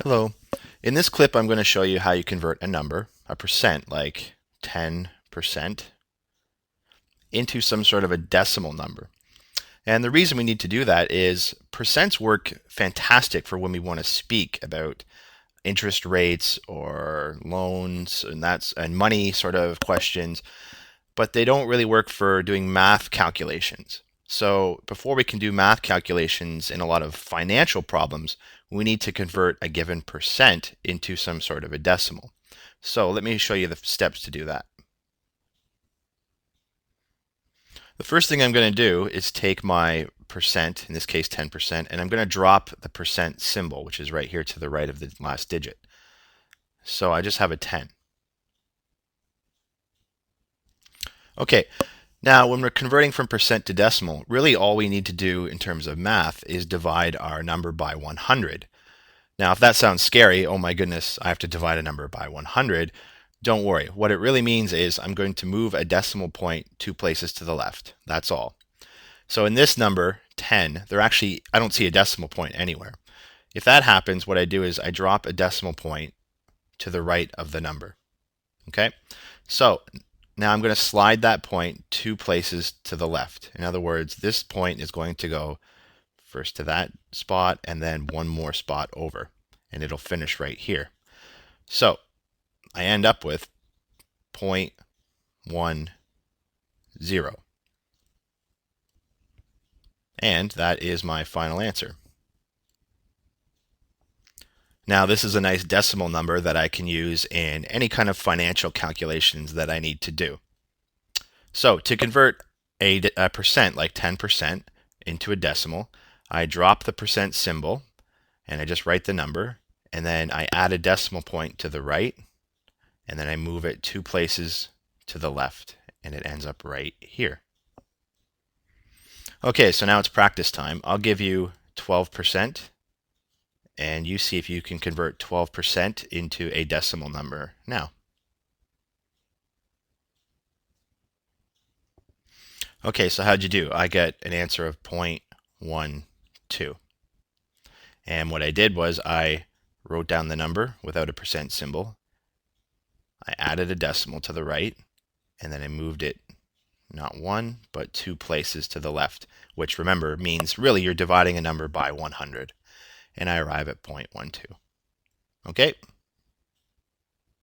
Hello. In this clip, I'm going to show you how you convert a number, a percent, like 10%, into some sort of a decimal number. And the reason we need to do that is percents work fantastic for when we want to speak about interest rates or loans and money sort of questions, but they don't really work for doing math calculations. So before we can do math calculations in a lot of financial problems, we need to convert a given percent into some sort of a decimal. So let me show you the steps to do that. The first thing I'm going to do is take my percent, in this case 10%, and I'm going to drop the percent symbol, which is right here to the right of the last digit. So I just have a 10. Okay, now when we're converting from percent to decimal, really all we need to do in terms of math is divide our number by 100. Now, if that sounds scary, oh my goodness, I have to divide a number by 100. Don't worry. What it really means is I'm going to move a decimal point 2 places to the left. That's all. So in this number, 10, I don't see a decimal point anywhere. If that happens, what I do is I drop a decimal point to the right of the number. Okay? So now I'm going to slide that point 2 places to the left. In other words, this point is going to go first to that spot and then one more spot over, and it'll finish right here. So I end up with 0.10. And that is my final answer. Now, this is a nice decimal number that I can use in any kind of financial calculations that I need to do. So to convert a percent, like 10%, into a decimal, I drop the percent symbol and I just write the number, and then I add a decimal point to the right, and then I move it 2 places to the left, and it ends up right here. Okay, so now it's practice time. I'll give you 12%, and you see if you can convert 12% into a decimal number now. Okay, so how'd you do? I get an answer of 0.12. And what I did was I wrote down the number without a percent symbol. I added a decimal to the right, and then I moved it not 1, but 2 places to the left, which remember means really you're dividing a number by 100. And I arrive at 0.12. Okay?